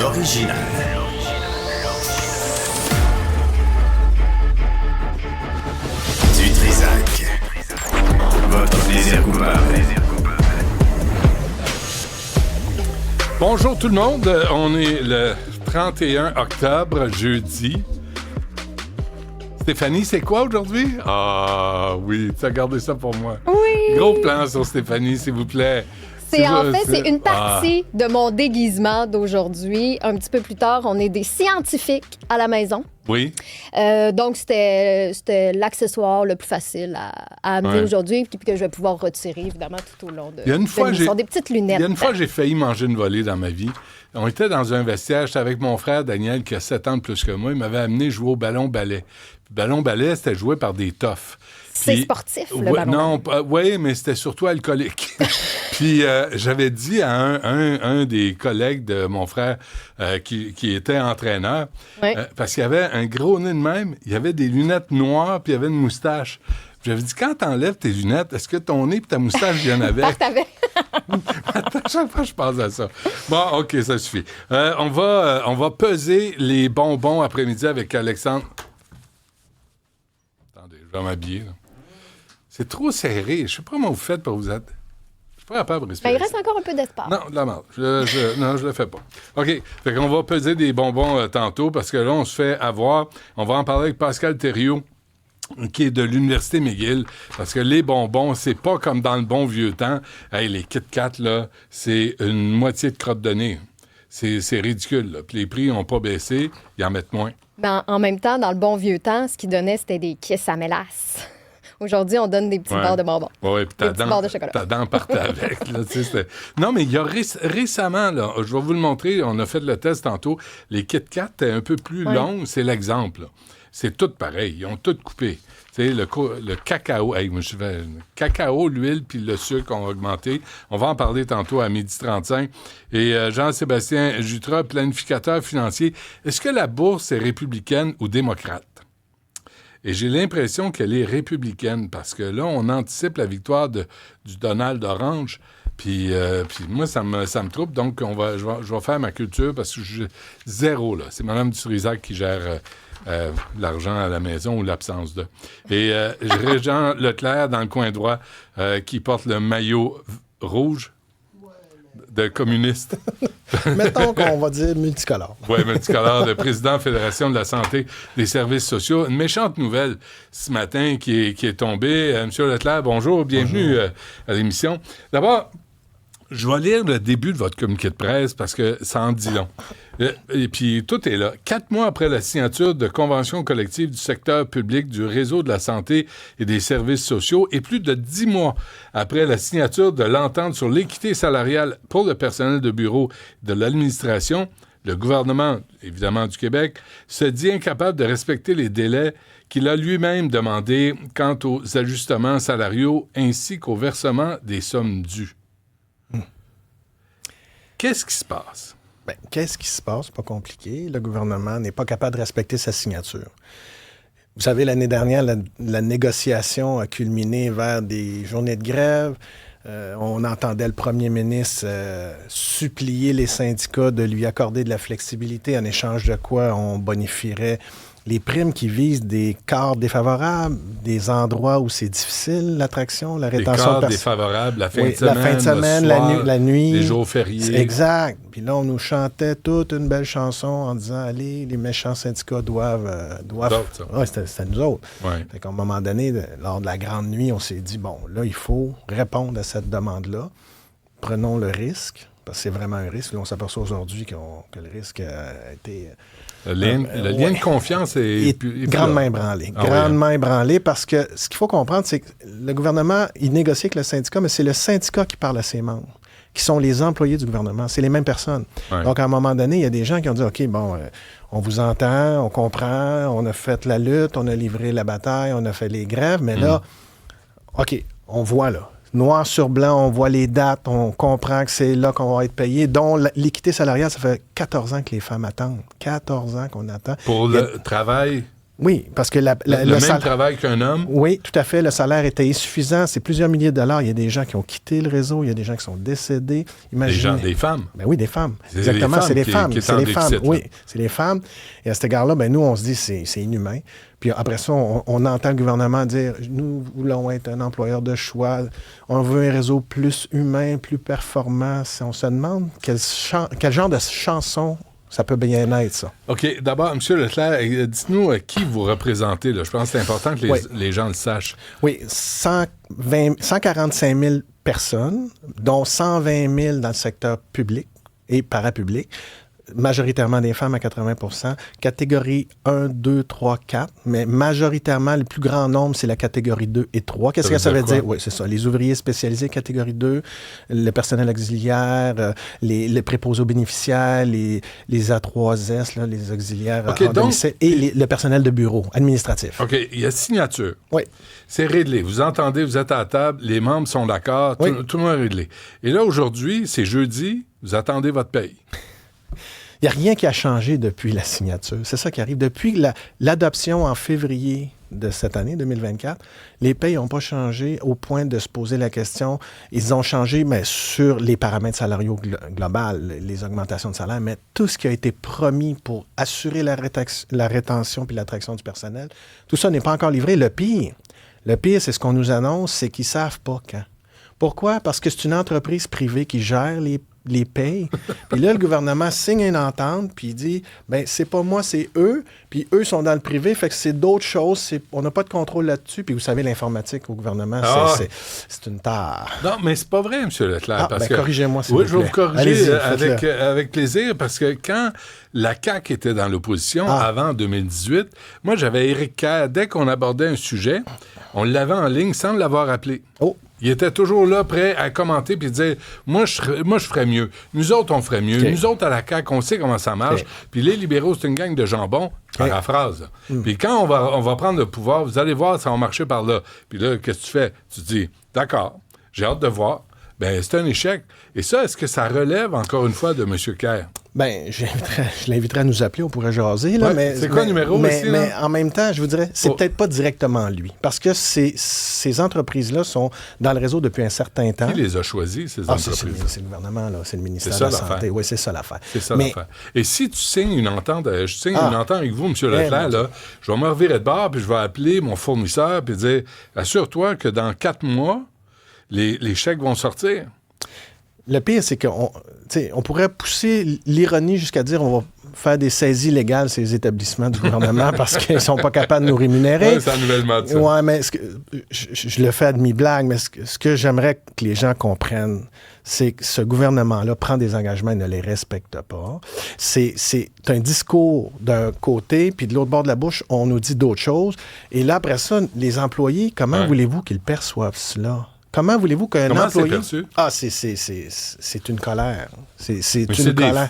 l'original. Du Trizac. Votre plaisir coupable. Bonjour tout le monde, on est le 31 octobre, jeudi. Stéphanie, c'est quoi aujourd'hui? Ah oui, tu as gardé ça pour moi. Oui! Gros plan sur Stéphanie, s'il vous plaît. C'est une partie de mon déguisement d'aujourd'hui. Un petit peu plus tard, on est des scientifiques à la maison. Oui. Donc, c'était l'accessoire le plus facile à amener aujourd'hui, puis que je vais pouvoir retirer, évidemment, tout au long de l'émission. Des petites lunettes. Il y a une fois, j'ai failli manger une volée dans ma vie. On était dans un vestiaire, j'étais avec mon frère Daniel, qui a 7 ans de plus que moi. Il m'avait amené jouer au ballon-ballet. Le ballon-ballet, c'était joué par des toughs. C'est sportif, le ballon. Non, oui, mais c'était surtout alcoolique. Puis j'avais dit à un des collègues de mon frère qui était entraîneur, parce qu'il y avait un gros nez de même, il y avait des lunettes noires, puis il y avait une moustache. J'avais dit, quand t'enlèves tes lunettes, est-ce que ton nez et ta moustache viennent avec? Attends, chaque fois, je pense à ça. Bon, OK, ça suffit. On va peser les bonbons après-midi avec Alexandre. Attendez, je vais m'habiller, là. C'est trop serré. Je sais pas comment vous faites pour vous être. Je suis pas capable de respirer. Il reste encore un peu d'espace. Non, de la merde. Non, je le fais pas. OK. Fait qu'on va peser des bonbons tantôt parce que là, on se fait avoir. On va en parler avec Pascal Thériault, qui est de l'Université McGill, parce que les bonbons, c'est pas comme dans le bon vieux temps. Hey, les Kit Kat, là, c'est une moitié de crotte de nez. C'est ridicule, là. Puis les prix n'ont pas baissé. Ils en mettent moins. En même temps, dans le bon vieux temps, ce qu'ils donnaient, c'était des kisses à mélasse. Aujourd'hui, on donne des petits barres de bonbons. Oui, puis ta dent partait avec. Là, non, mais il y a récemment, là, je vais vous le montrer, on a fait le test tantôt, les Kit Kat étaient un peu plus longues, c'est l'exemple. Là. C'est tout pareil, ils ont tout coupé. Le cacao, le cacao, l'huile puis le sucre ont augmenté. On va en parler tantôt à 12h35. Et Jean-Sébastien Jutra, planificateur financier, est-ce que la bourse est républicaine ou démocrate? Et j'ai l'impression qu'elle est républicaine parce que là, on anticipe la victoire du Donald Orange. Puis moi, ça me trouble. Donc, je vais faire ma culture parce que je suis zéro, là. C'est Mme Dutrizac qui gère l'argent à la maison ou l'absence de. Et Régent Leclerc, dans le coin droit, qui porte le maillot rouge de communiste. Mettons qu'on va dire multicolore. Oui, multicolore, le président de la Fédération de la santé des services sociaux. Une méchante nouvelle ce matin qui est tombée. Monsieur Leclerc, bonjour, bienvenue à l'émission. D'abord, je vais lire le début de votre communiqué de presse parce que ça en dit long. Et puis, tout est là. 4 mois après la signature de conventions collectives du secteur public du réseau de la santé et des services sociaux et plus de 10 mois après la signature de l'entente sur l'équité salariale pour le personnel de bureau de l'administration, le gouvernement, évidemment du Québec, se dit incapable de respecter les délais qu'il a lui-même demandés quant aux ajustements salariaux ainsi qu'au versement des sommes dues. Qu'est-ce qui se passe? Bien, qu'est-ce qui se passe? Pas compliqué. Le gouvernement n'est pas capable de respecter sa signature. Vous savez, l'année dernière, la négociation a culminé vers des journées de grève. On entendait le premier ministre supplier les syndicats de lui accorder de la flexibilité, en échange de quoi on bonifierait les primes qui visent des quarts défavorables, des endroits où c'est difficile, l'attraction, la rétention. Des quarts défavorables, la fin de semaine, le soir, la nuit. Les jours fériés. Exact. Puis là, on nous chantait toute une belle chanson en disant, allez, les méchants syndicats doivent... Oui, c'était nous autres. Ouais. Fait qu'à un moment donné, lors de la grande nuit, on s'est dit, bon, là, il faut répondre à cette demande-là. Prenons le risque, parce que c'est vraiment un risque. Là, on s'aperçoit aujourd'hui que le risque a été... Le lien de confiance est grandement ébranlé. Grandement ébranlé parce que ce qu'il faut comprendre, c'est que le gouvernement, il négocie avec le syndicat, mais c'est le syndicat qui parle à ses membres, qui sont les employés du gouvernement. C'est les mêmes personnes. Ouais. Donc, à un moment donné, il y a des gens qui ont dit, OK, bon, on vous entend, on comprend, on a fait la lutte, on a livré la bataille, on a fait les grèves, mais là, OK, on voit là. Noir sur blanc, on voit les dates, on comprend que c'est là qu'on va être payé, dont l'équité salariale, ça fait 14 ans que les femmes attendent. 14 ans qu'on attend. Pour le travail Oui, parce que le même travail qu'un homme? Oui, tout à fait. Le salaire était insuffisant. C'est plusieurs milliers de dollars. Il y a des gens qui ont quitté le réseau. Il y a des gens qui sont décédés. Imaginez. Des femmes? Ben oui, des femmes. Exactement, c'est les femmes. C'est les femmes. Oui, c'est les femmes. Et à cet égard-là, ben nous, on se dit c'est inhumain. Puis après ça, on entend le gouvernement dire « Nous voulons être un employeur de choix. On veut un réseau plus humain, plus performant. » On se demande quel genre de chanson ça peut bien être, ça. OK. D'abord, M. Leclerc, dites-nous qui vous représentez. Là. Je pense que c'est important que les gens le sachent. Oui, 145 000 personnes, dont 120 000 dans le secteur public et parapublic. Majoritairement des femmes à 80 %. Catégorie 1, 2, 3, 4. Mais majoritairement, le plus grand nombre, c'est la catégorie 2 et 3. Qu'est-ce que ça veut dire? Oui, c'est ça. Les ouvriers spécialisés, catégorie 2, le personnel auxiliaire, les préposés aux bénéficiaires, les A3S, là, les auxiliaires domicile, et le personnel de bureau administratif. OK. Il y a signature. Oui. C'est réglé. Vous entendez, vous êtes à la table, les membres sont d'accord, tout le monde est réglé. Et là, aujourd'hui, c'est jeudi, vous attendez votre paye. Il n'y a rien qui a changé depuis la signature. C'est ça qui arrive. Depuis l'adoption en février de cette année, 2024, les payes n'ont pas changé au point de se poser la question. Ils ont changé mais sur les paramètres salariaux globaux, les augmentations de salaire, mais tout ce qui a été promis pour assurer la rétention puis l'attraction du personnel, tout ça n'est pas encore livré. Le pire, c'est ce qu'on nous annonce, c'est qu'ils ne savent pas quand. Pourquoi? Parce que c'est une entreprise privée qui gère les payes. Puis là, le gouvernement signe une entente, puis il dit, ben c'est pas moi, c'est eux. Puis eux sont dans le privé, fait que c'est d'autres choses. On n'a pas de contrôle là-dessus. Puis vous savez, l'informatique au gouvernement, c'est une tare. Non, mais c'est pas vrai, M. Leclerc. Corrigez-moi, s'il vous plaît. Oui, je vais vous corriger avec plaisir, parce que quand la CAQ était dans l'opposition, avant 2018, moi, j'avais Éric Kerr. Dès qu'on abordait un sujet, on l'avait en ligne sans l'avoir appelé. Oh! Il était toujours là, prêt à commenter, puis dire « Moi, je ferais mieux. Nous autres, on ferait mieux. Nous autres, à la CAQ, on sait comment ça marche. Puis les libéraux, c'est une gang de jambon. » Paraphrase. Puis quand on va prendre le pouvoir, vous allez voir, ça va marcher par là. Puis là, qu'est-ce que tu fais? Tu te dis « D'accord, j'ai hâte de voir. » Ben c'est un échec. Et ça, est-ce que ça relève, encore une fois, de M. Kerr? Bien, je l'inviterais à nous appeler, on pourrait jaser. Là, c'est quoi le numéro aussi? Mais en même temps, je vous dirais, c'est peut-être pas directement lui. Parce que ces entreprises-là sont dans le réseau depuis un certain temps. Qui les a choisis, ces entreprises-là? C'est le gouvernement, là, c'est le ministère de la Santé. Oui, c'est ça l'affaire. C'est ça l'affaire. Et si tu signes une entente, une entente avec vous, M. Leclerc, là, je vais me revirer de bord, puis je vais appeler mon fournisseur, puis dire, assure-toi que dans 4 mois, les chèques vont sortir. Le pire, c'est qu'on pourrait pousser l'ironie jusqu'à dire on va faire des saisies légales ces établissements du gouvernement parce qu'ils ne sont pas capables de nous rémunérer. Oui, c'est nouvellement dit. Oui, mais je le fais à demi-blague, mais ce que j'aimerais que les gens comprennent, c'est que ce gouvernement-là prend des engagements et ne les respecte pas. C'est un discours d'un côté, puis de l'autre bord de la bouche, on nous dit d'autres choses. Et là, après ça, les employés, comment voulez-vous qu'ils perçoivent cela? Comment voulez-vous qu'un employé... c'est perçu? C'est une colère. C'est une colère.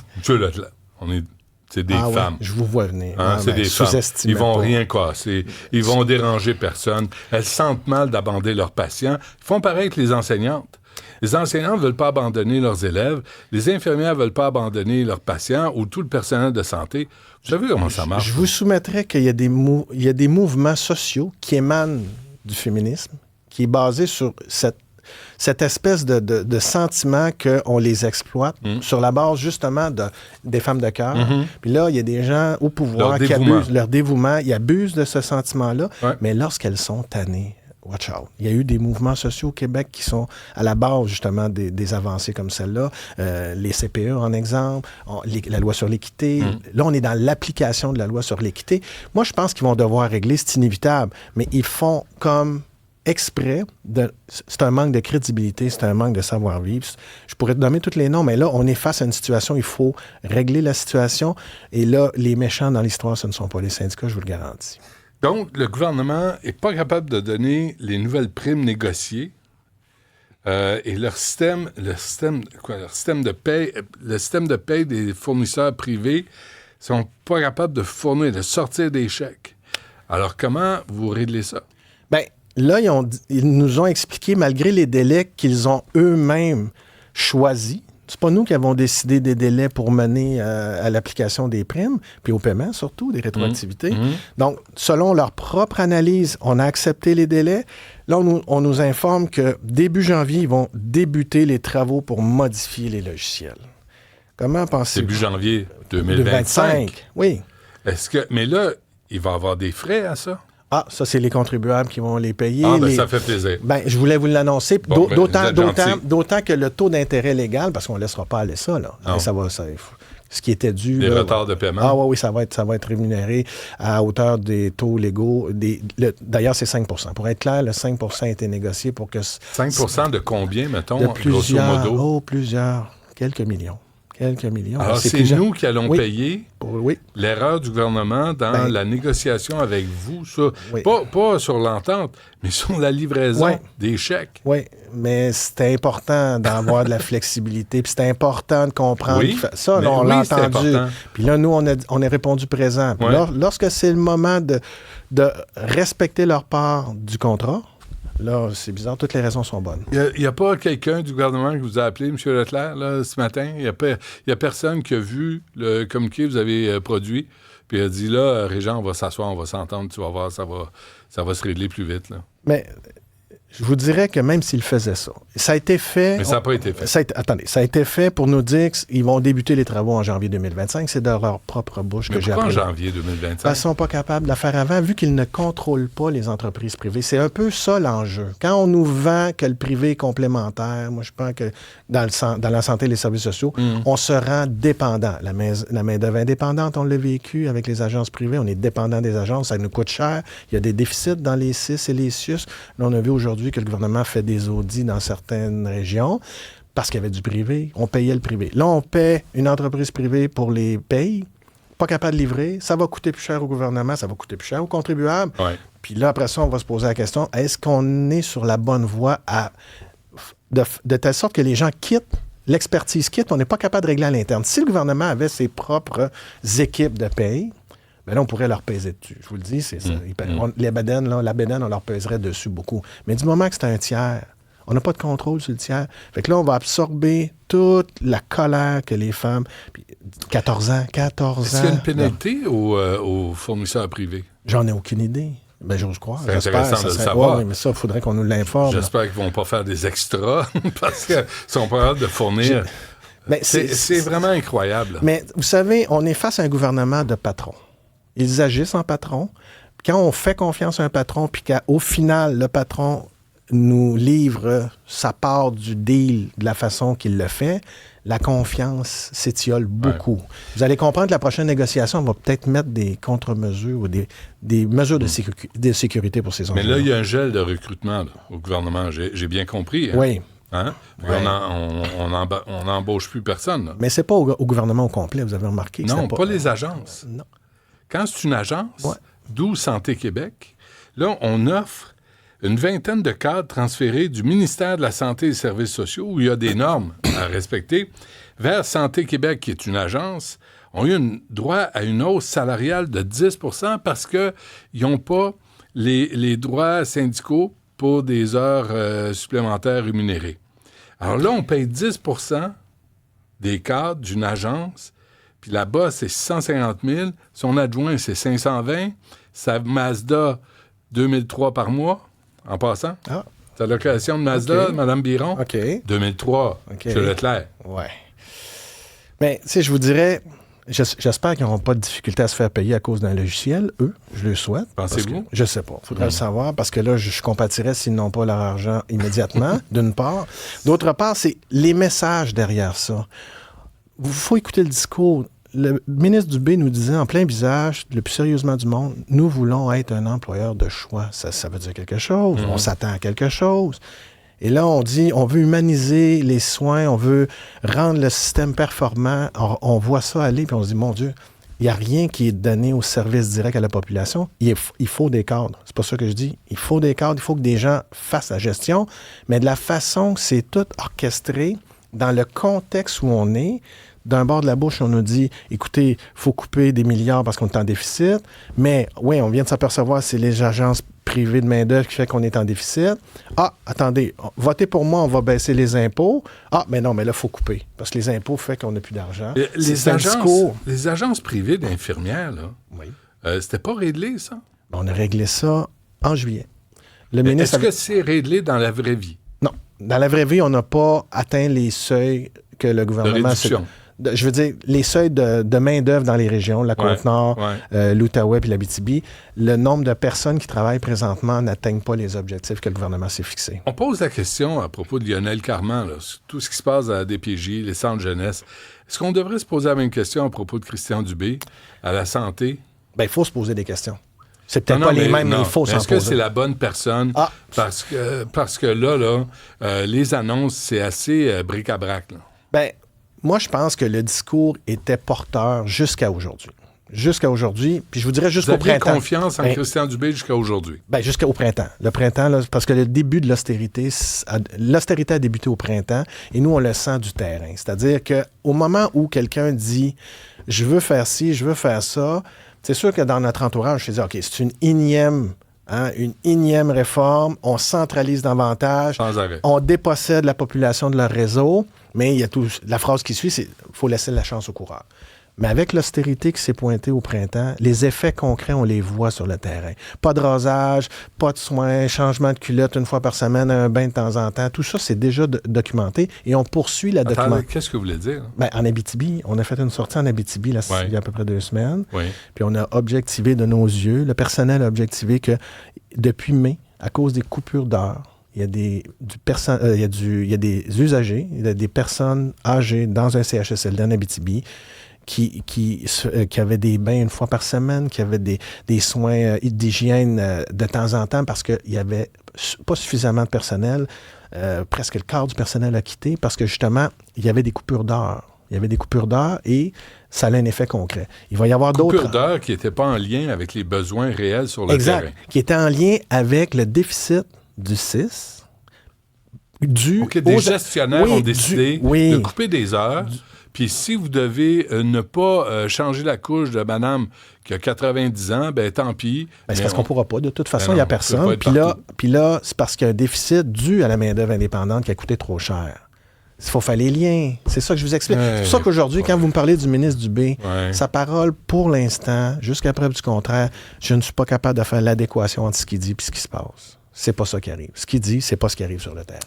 C'est des femmes. Je vous vois venir. C'est des femmes. Ils vont rien casser. Ils vont déranger personne. Elles sentent mal d'abandonner leurs patients. Ils font pareil que les enseignantes. Les enseignantes ne veulent pas abandonner leurs élèves. Les infirmières ne veulent pas abandonner leurs patients ou tout le personnel de santé. Vous savez comment ça marche? Je vous soumettrais qu'il y a des mouvements sociaux qui émanent du féminisme, qui est basé sur cette espèce de sentiment qu'on les exploite sur la base, justement, des femmes de cœur. Puis là, il y a des gens au pouvoir qui abusent leur dévouement. Ils abusent de ce sentiment-là, mais lorsqu'elles sont tannées, watch out. Il y a eu des mouvements sociaux au Québec qui sont à la base, justement, des avancées comme celle-là. Les CPE, en exemple, la loi sur l'équité. Là, on est dans l'application de la loi sur l'équité. Moi, je pense qu'ils vont devoir régler, c'est inévitable, mais ils font comme exprès, c'est un manque de crédibilité, c'est un manque de savoir-vivre. Je pourrais te nommer tous les noms, mais là, on est face à une situation, il faut régler la situation. Et là, les méchants dans l'histoire, ce ne sont pas les syndicats, je vous le garantis. Donc, le gouvernement n'est pas capable de donner les nouvelles primes négociées et le système de paie des fournisseurs privés ne sont pas capables de fournir, de sortir des chèques. Alors, comment vous réglez ça? Bien, là, ils nous ont expliqué, malgré les délais qu'ils ont eux-mêmes choisis C'est pas nous qui avons décidé des délais pour mener à l'application des primes, puis au paiement surtout, des rétroactivités. Donc, selon leur propre analyse, on a accepté les délais. Là, on nous informe que début janvier, ils vont débuter les travaux pour modifier les logiciels. Comment pensez-vous? Début janvier 2025. Oui. Mais là, il va y avoir des frais à ça? Ah, ça, c'est les contribuables qui vont les payer. Ah, bien, ça fait plaisir. Bien, je voulais vous l'annoncer. Bon, d'autant que le taux d'intérêt légal, parce qu'on ne laissera pas aller ça, là. Ce qui était dû... Les retards de paiement. Ah oui, ça va être rémunéré à hauteur des taux légaux. D'ailleurs, c'est 5 %. Pour être clair, le 5 % a été négocié pour que... 5 % de combien, mettons, de plusieurs, grosso modo? Oh, plusieurs. Quelques millions. Alors, c'est nous qui allons payer oui. l'erreur du gouvernement dans la négociation avec vous. Ça. Oui. Pas sur l'entente, mais sur la livraison des chèques. Oui, mais c'est important d'avoir de la flexibilité, puis c'est important de comprendre. Ça, là, on l'a entendu. Puis là, nous, on a répondu présent. Puis lorsque c'est le moment de respecter leur part du contrat, là, c'est bizarre, toutes les raisons sont bonnes. Il n'y a pas quelqu'un du gouvernement qui vous a appelé, M. Leclerc, là, ce matin? Il n'y a personne qui a vu le communiqué que vous avez produit, puis il a dit, là, Régent, on va s'asseoir, on va s'entendre, tu vas voir, ça va se régler plus vite. Là. Mais je vous dirais que même s'ils faisaient ça, ça a été fait... Mais ça n'a pas été fait. Ça a été fait pour nous dire qu'ils vont débuter les travaux en janvier 2025. C'est de leur propre bouche que j'ai appris. Pourquoi en janvier 2025? Parce qu'ils ne sont pas capables de la faire avant, vu qu'ils ne contrôlent pas les entreprises privées. C'est un peu ça l'enjeu. Quand on nous vend que le privé est complémentaire, moi je pense que dans la santé et les services sociaux, on se rend dépendant. La main-d'œuvre indépendante, on l'a vécu avec les agences privées. On est dépendant des agences, ça nous coûte cher. Il y a des déficits dans les CIS et les CIUS. Là, on a vu aujourd'hui que le gouvernement fait des audits dans certaines régions parce qu'il y avait du privé. On payait le privé. Là, on paie une entreprise privée pour les payes, pas capable de livrer. Ça va coûter plus cher au gouvernement, ça va coûter plus cher aux contribuables. Ouais. Puis là, après ça, on va se poser la question, est-ce qu'on est sur la bonne voie de telle sorte que les gens quittent, l'expertise quitte, on n'est pas capable de régler à l'interne. Si le gouvernement avait ses propres équipes de paye, bien là, on pourrait leur peser dessus. Je vous le dis, c'est ça. La bédaine, on leur pèserait dessus beaucoup. Mais du moment que c'est un tiers, on n'a pas de contrôle sur le tiers. Fait que là, on va absorber toute la colère que les femmes... Puis 14 ans. Est-ce qu'il y a une pénalité aux fournisseurs privés? J'en ai aucune idée. Bien, j'ose croire. C'est intéressant de le savoir. Oui, mais ça, il faudrait qu'on nous l'informe. J'espère qu'ils ne vont pas faire des extras parce qu'ils sont pas hâte de fournir... C'est vraiment incroyable. Mais vous savez, on est face à un gouvernement de patrons. Ils agissent en patron. Quand on fait confiance à un patron, puis qu'au final, le patron nous livre sa part du deal de la façon qu'il le fait, la confiance s'étiole beaucoup. Ouais. Vous allez comprendre que la prochaine négociation, on va peut-être mettre des contre-mesures ou des mesures de sécurité pour ces enjeux. Mais là, il y a un gel de recrutement là, au gouvernement. J'ai bien compris. Hein? Oui. Hein? Ouais. On n'embauche plus personne. Là. Mais c'est pas au gouvernement au complet, vous avez remarqué. Non, pas les agences. Non. Quand c'est une agence, d'où Santé Québec, là, on offre une vingtaine de cadres transférés du ministère de la Santé et des Services sociaux, où il y a des normes à respecter, vers Santé Québec, qui est une agence, ont eu droit à une hausse salariale de 10 % parce qu'ils n'ont pas les droits syndicaux pour des heures supplémentaires rémunérées. Alors là, on paye 10 % des cadres d'une agence. Puis là-bas, c'est 650 000. Son adjoint, c'est 520. Sa Mazda, 2003 par mois, en passant. Ah. Sa location de Mazda, Mme Biron, 2003, chez Leclerc. Oui. Mais, tu sais, je vous dirais, j'espère qu'ils n'auront pas de difficulté à se faire payer à cause d'un logiciel, eux. Je le souhaite. Pensez-vous? Je ne sais pas. Il faudrait le savoir, parce que là, je compatirais s'ils n'ont pas leur argent immédiatement, d'une part. D'autre part, c'est les messages derrière ça. Il faut écouter le discours. Le ministre Dubé nous disait en plein visage, le plus sérieusement du monde, nous voulons être un employeur de choix. Ça veut dire quelque chose. On s'attend à quelque chose. Et là, on dit, on veut humaniser les soins, on veut rendre le système performant. On voit ça aller, puis on se dit, mon Dieu, il n'y a rien qui est donné au service direct à la population. Il faut des cadres. C'est pas ça que je dis. Il faut des cadres, il faut que des gens fassent la gestion, mais de la façon que c'est tout orchestré, dans le contexte où on est, d'un bord de la bouche, on nous dit, écoutez, il faut couper des milliards parce qu'on est en déficit. Mais oui, on vient de s'apercevoir, c'est les agences privées de main-d'œuvre qui fait qu'on est en déficit. Ah, attendez, votez pour moi, on va baisser les impôts. Ah, mais non, mais là, il faut couper. Parce que les impôts font qu'on n'a plus d'argent. Les agences privées d'infirmières, là, oui. C'était pas réglé, ça? On a réglé ça en juillet. Est-ce que c'est réglé dans la vraie vie? Non. Dans la vraie vie, on n'a pas atteint les seuils que le gouvernement... De réduction. Je veux dire, les seuils de main-d'œuvre dans les régions, la Côte-Nord, l'Outaouais puis l'Abitibi, le nombre de personnes qui travaillent présentement n'atteignent pas les objectifs que le gouvernement s'est fixés. On pose la question à propos de Lionel Carman, là, tout ce qui se passe à la DPJ, les centres jeunesse. Est-ce qu'on devrait se poser la même question à propos de Christian Dubé, à la santé? Bien, il faut se poser des questions. C'est peut-être pas les mêmes, mais il faut s'en poser. Est-ce que c'est la bonne personne? Parce que là, les annonces, c'est assez bric-à-brac. Bien, moi, je pense que le discours était porteur jusqu'à aujourd'hui. Jusqu'à aujourd'hui, puis je vous dirais jusqu'au printemps. Vous avez confiance en Christian Dubé jusqu'à aujourd'hui? Bien, jusqu'au printemps. Le printemps, là, parce que le début de l'austérité a débuté au printemps, et nous, on le sent du terrain. C'est-à-dire qu'au moment où quelqu'un dit « je veux faire ci, je veux faire ça », c'est sûr que dans notre entourage, je dis « OK, c'est une énième réforme, on centralise davantage, on dépossède la population de leur réseau, mais il y a la phrase qui suit, c'est « faut laisser la chance au coureur ». Mais avec l'austérité qui s'est pointée au printemps, les effets concrets, on les voit sur le terrain. Pas de rasage, pas de soins, changement de culotte une fois par semaine, un bain de temps en temps. Tout ça, c'est déjà documenté et on poursuit la documentation. Qu'est-ce que vous voulez dire? Bien, en Abitibi, on a fait une sortie en Abitibi il y a à peu près 2 semaines. Oui. Puis on a objectivé de nos yeux, le personnel a objectivé que depuis mai, à cause des coupures d'heures, il y a des usagers, il y a des personnes âgées dans un CHSLD en Abitibi qui avaient des bains une fois par semaine, qui avaient des soins d'hygiène de temps en temps parce qu'il n'y avait pas suffisamment de personnel. Presque le quart du personnel a quitté parce que justement, il y avait des coupures d'heures. Il y avait des coupures d'heures et ça a un effet concret. Il va y avoir d'autres... Coupures d'heures qui n'étaient pas en lien avec les besoins réels sur le terrain. Exact. Qui étaient en lien avec le déficit du CIS. Des gestionnaires ont décidé de couper des heures. Puis si vous devez ne pas changer la couche de madame qui a 90 ans, ben tant pis. Ben, c'est parce qu'on ne pourra pas. De toute façon, il n'y a personne. Puis là, c'est parce qu'il y a un déficit dû à la main-d'œuvre indépendante qui a coûté trop cher. Il faut faire les liens. C'est ça que je vous explique. C'est pour ça qu'aujourd'hui, quand vous me parlez du ministre Dubé, sa parole, pour l'instant, jusqu'à preuve du contraire, je ne suis pas capable de faire l'adéquation entre ce qu'il dit et ce qui se passe. C'est pas ça qui arrive. Ce qu'il dit, c'est pas ce qui arrive sur le terrain.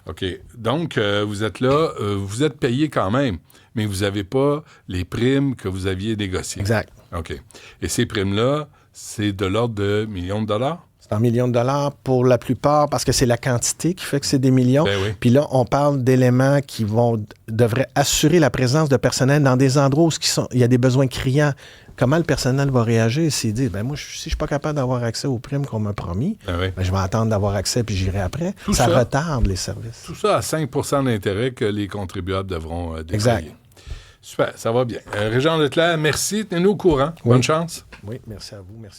OK. Donc, vous êtes là, vous êtes payé quand même, mais vous n'avez pas les primes que vous aviez négociées. Exact. OK. Et ces primes-là, c'est de l'ordre de millions de dollars? C'est en millions de dollars pour la plupart, parce que c'est la quantité qui fait que c'est des millions. Ben oui. Puis là, on parle d'éléments qui devraient assurer la présence de personnel dans des endroits où il y a des besoins criants. Comment le personnel va réagir s'il dit, moi, si je ne suis pas capable d'avoir accès aux primes qu'on m'a promis, je vais attendre d'avoir accès puis j'irai après. Ça retarde les services. Tout ça à 5 d'intérêt que les contribuables devront déclarer. Exact. Super, ça va bien. Régent Leclerc, merci. Tenez-nous au courant. Bonne chance. Oui, merci à vous. Merci.